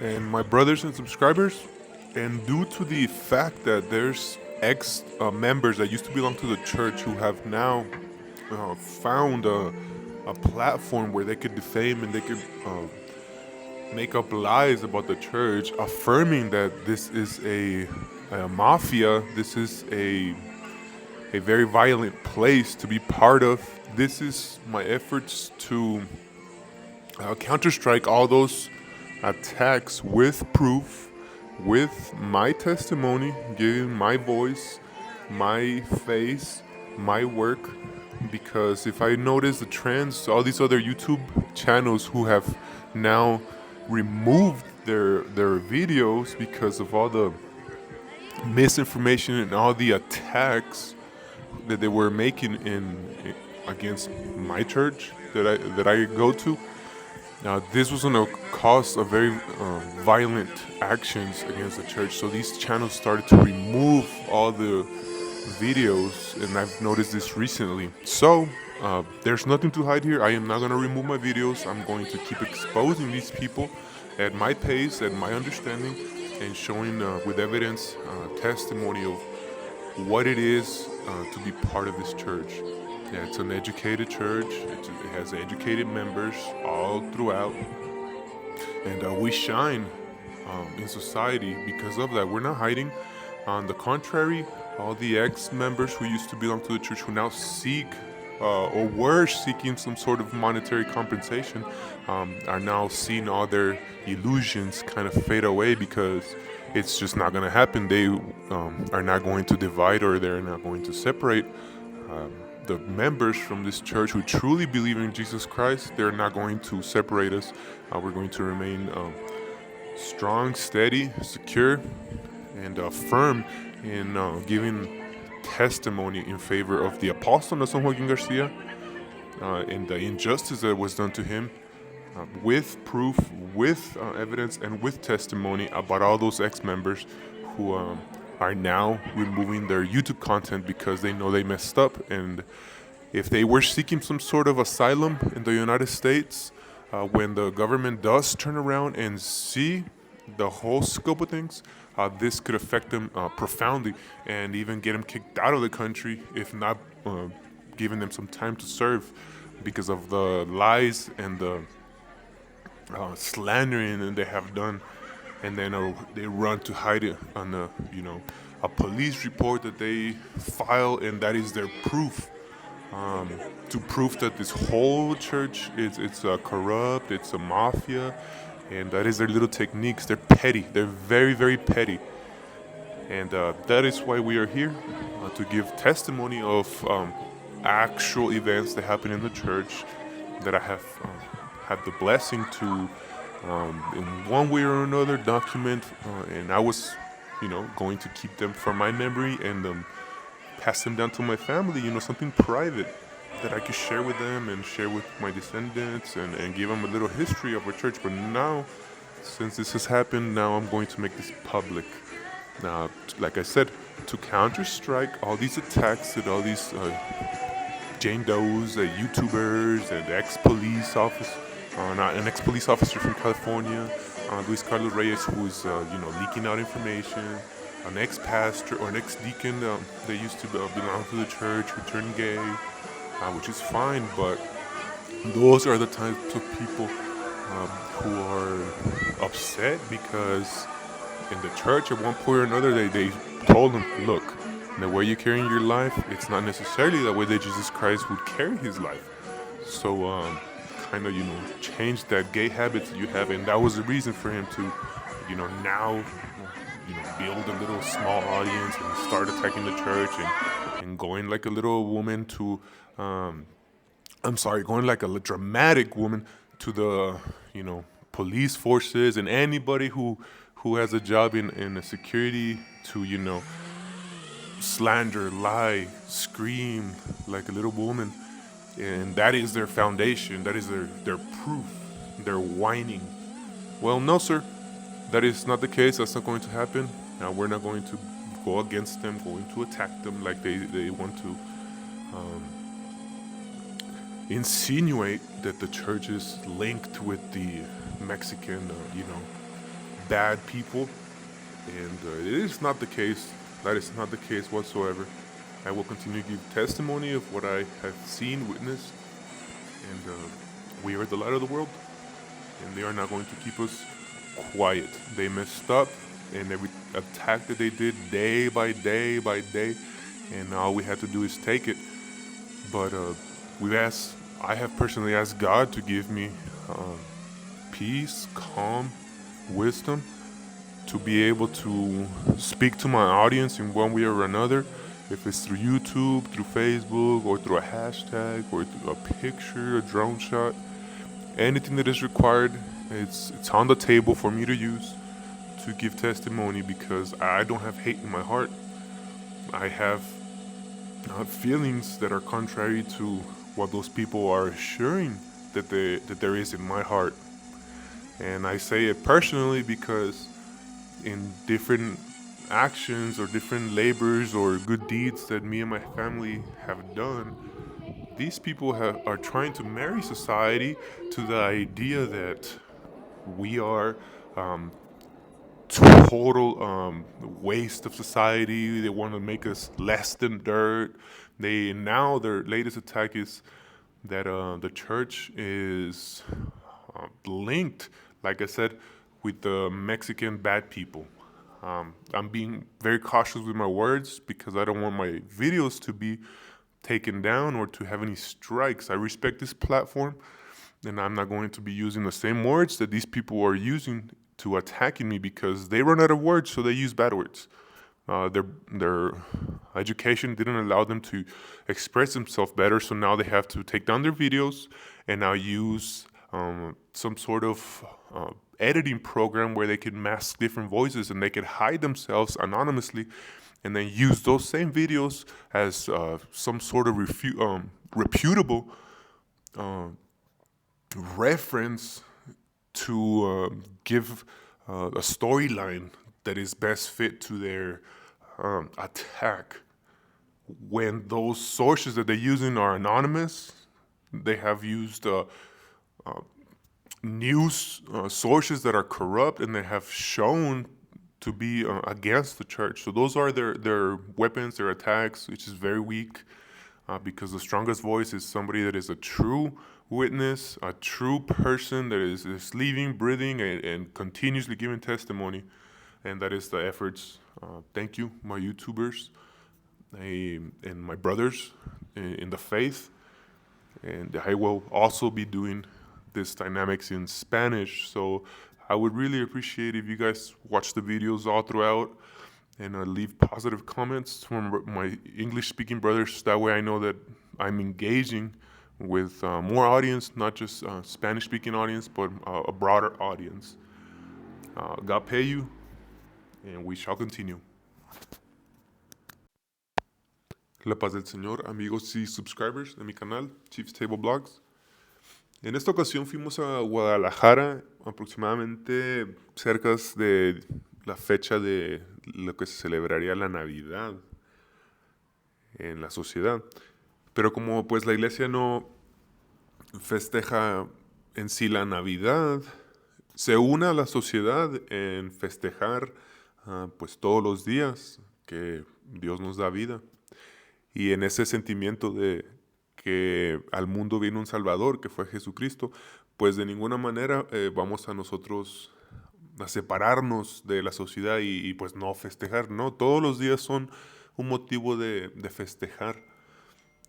and my brothers and subscribers. And due to the fact that there's ex members that used to belong to the church who have now found a platform where they could defame and they could make up lies about the church, affirming that this is a mafia, this is a very violent place to be part of. This is my efforts to counterstrike all those attacks with proof, with my testimony, giving my voice, my face, my work. Because if I notice the trends, all these other YouTube channels who have now removed their videos because of all the misinformation and all the attacks that they were making in against my church that I go to. Now, this was going to cause a very violent actions against the church. So these channels started to remove all the videos, and I've noticed this recently. So there's nothing to hide here. I am not going to remove my videos. I'm going to keep exposing these people at my pace, at my understanding, and showing with evidence, testimony of what it is to be part of this church. Yeah, it's an educated church. It has educated members all throughout, and we shine in society because of that. We're not hiding. On the contrary, all the ex-members who used to belong to the church, who now seek or were seeking some sort of monetary compensation, are now seeing all their illusions kind of fade away because it's just not going to happen. They are not going to divide, or they're not going to separate the members from this church who truly believe in Jesus Christ. They're not going to separate us. We're going to remain strong, steady, secure, and firm in giving testimony in favor of the apostle Nelson Joaquin Garcia and the injustice that was done to him, with proof, with evidence, and with testimony about all those ex-members who are now removing their YouTube content because they know they messed up. And if they were seeking some sort of asylum in the United States, when the government does turn around and see the whole scope of things, this could affect them profoundly and even get them kicked out of the country, if not giving them some time to serve, because of the lies and the slandering that they have done. And then they run to hide it on a police report that they file, and that is their proof, to prove that this whole church is corrupt, it's a mafia, and that is their little techniques. They're petty. They're very, very petty, and that is why we are here, to give testimony of actual events that happen in the church that I have had the blessing to, in one way or another, document, and I was, going to keep them for my memory and pass them down to my family. Something private that I could share with them and share with my descendants, and give them a little history of our church. But now, since this has happened, now I'm going to make this public. Now, like I said, to counter-strike all these attacks that all these Jane Does, YouTubers, and ex-police officer, an ex-police officer from California, Luis Carlos Reyes, who's leaking out information, an ex-pastor or an ex-deacon that used to belong to the church who turned gay, which is fine, but those are the types of people who are upset because in the church at one point or another they told them, look, the way you're carrying your life, it's not necessarily the way that Jesus Christ would carry his life. So kind of change that gay habit that you have, and that was the reason for him to now build a little small audience and start attacking the church and going like a little woman to going like a dramatic woman to the police forces and anybody who has a job in a security to slander, lie, scream like a little woman. And that is their foundation, that is their proof, their whining. Well, no, sir, that is not the case. That's not going to happen. We're not going to go against them, going to attack them like they want to insinuate that the church is linked with the Mexican, bad people, and it is not the case. That is not the case whatsoever. I will continue to give testimony of what I have seen, witnessed, and we are the light of the world, and they are not going to keep us quiet. They messed up, and every attack that they did day by day by day, and all we had to do is take it. But I have personally asked God to give me peace, calm, wisdom, to be able to speak to my audience in one way or another, if it's through YouTube, through Facebook, or through a hashtag, or through a picture, a drone shot. Anything that is required, it's on the table for me to use to give testimony, because I don't have hate in my heart. I have feelings that are contrary to what those people are assuring that there is in my heart. And I say it personally because in different actions or different labors or good deeds that me and my family have done, these people are trying to marry society to the idea that we are total waste of society. They want to make us less than dirt. Their latest attack is that the church is linked, like I said, with the Mexican bad people. I'm being very cautious with my words because I don't want my videos to be taken down or to have any strikes. I respect this platform, and I'm not going to be using the same words that these people are using to attacking me, because they run out of words, so they use bad words. Their education didn't allow them to express themselves better, so now they have to take down their videos and now use some sort of editing program where they can mask different voices and they can hide themselves anonymously, and then use those same videos as some sort of reputable reference to give a storyline that is best fit to their attack. When those sources that they're using are anonymous, they have used news sources that are corrupt, and they have shown to be against the church. So those are their weapons, their attacks, which is very weak, because the strongest voice is somebody that is a true witness, a true person that is living, breathing, and continuously giving testimony. And that is the efforts. Thank you, my YouTubers and my brothers in the faith. And I will also be doing this dynamics in Spanish. So I would really appreciate if you guys watch the videos all throughout and leave positive comments from my English-speaking brothers. That way I know that I'm engaging with more audience, not just Spanish-speaking audience, but a broader audience. God pay you, and we shall continue. La paz del Señor, amigos y subscribers de mi canal, Chief's Table Blogs. En esta ocasión fuimos a Guadalajara, aproximadamente cerca de la fecha de lo que se celebraría la Navidad en la sociedad. Pero como pues la iglesia no festeja en sí la Navidad, se une a la sociedad en festejar pues todos los días que Dios nos da vida. Y en ese sentimiento de que al mundo viene un Salvador, que fue Jesucristo, pues de ninguna manera vamos a nosotros a separarnos de la sociedad y pues no festejar, ¿no? Todos los días son un motivo de festejar.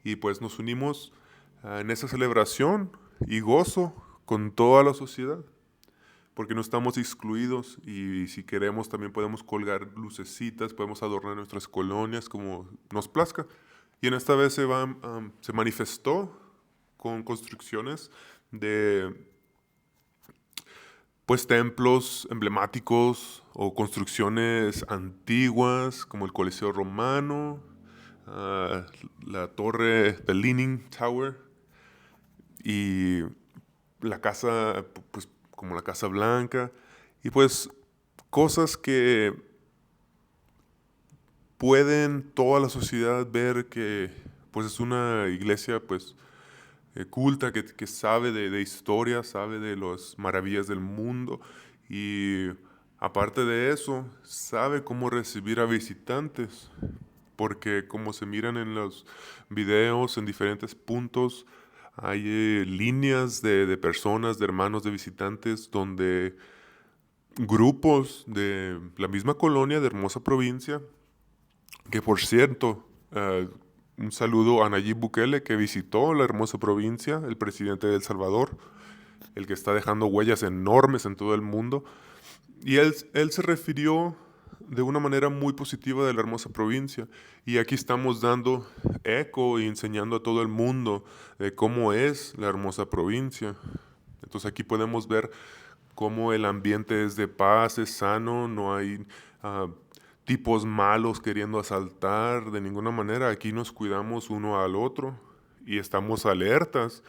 Y pues nos unimos en esa celebración y gozo con toda la sociedad, porque no estamos excluidos, y si queremos también podemos colgar lucecitas, podemos adornar nuestras colonias como nos plazca. Y en esta vez se manifestó con construcciones de pues templos emblemáticos o construcciones antiguas como el Coliseo Romano, la torre del Leaning Tower y la casa, pues como la Casa Blanca, y pues cosas que pueden toda la sociedad ver que pues es una iglesia pues culta, que sabe de historia, sabe de las maravillas del mundo, y Aparte de eso, sabe cómo recibir a visitantes, porque como se miran en los videos en diferentes puntos, hay líneas de personas, de hermanos, de visitantes, donde grupos de la misma colonia de hermosa provincia, que por cierto, un saludo a Nayib Bukele, que visitó la hermosa provincia, el presidente de El Salvador, el que está dejando huellas enormes en todo el mundo. Y él se refirió de una manera muy positiva de la hermosa provincia. Y aquí estamos dando eco y enseñando a todo el mundo de cómo es la hermosa provincia. Entonces aquí podemos ver cómo el ambiente es de paz, es sano, no hay tipos malos queriendo asaltar de ninguna manera. Aquí nos cuidamos uno al otro y estamos alertas.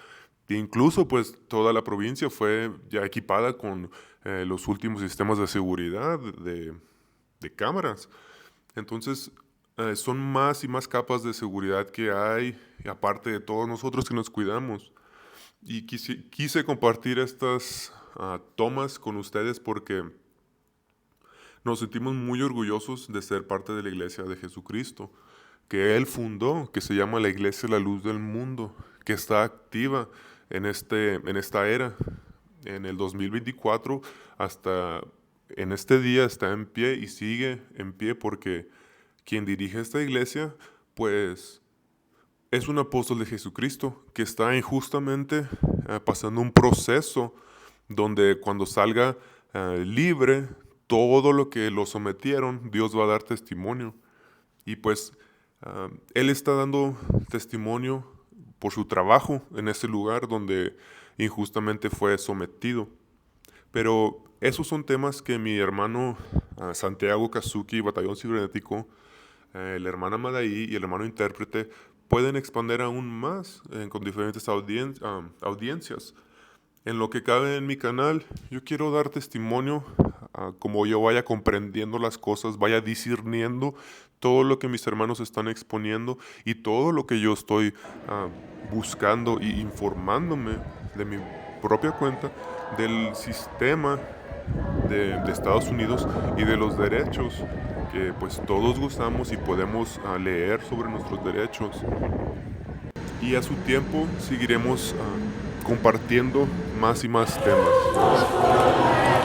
E incluso pues toda la provincia fue ya equipada con los últimos sistemas de seguridad de cámaras. Entonces son más y más capas de seguridad que hay, y aparte de todos nosotros que nos cuidamos. Y quise compartir estas tomas con ustedes porque nos sentimos muy orgullosos de ser parte de la Iglesia de Jesucristo, que Él fundó, que se llama la Iglesia La Luz del Mundo, que está activa en esta era. En el 2024, hasta en este día está en pie y sigue en pie porque quien dirige esta iglesia, pues es un apóstol de Jesucristo que está injustamente pasando un proceso donde cuando salga libre, todo lo que lo sometieron, Dios va a dar testimonio. Y pues él está dando testimonio por su trabajo en ese lugar donde injustamente fue sometido. Pero esos son temas que mi hermano Santiago Kazuki, Batallón Cibernético, la hermana Madaí y el hermano intérprete pueden expandir aún más con diferentes audiencias. En lo que cabe en mi canal, yo quiero dar testimonio como yo vaya comprendiendo las cosas, vaya discerniendo todo lo que mis hermanos están exponiendo y todo lo que yo estoy buscando y informándome de mi propia cuenta del sistema de Estados Unidos y de los derechos que pues todos gozamos y podemos leer sobre nuestros derechos. Y a su tiempo seguiremos compartiendo más y más temas.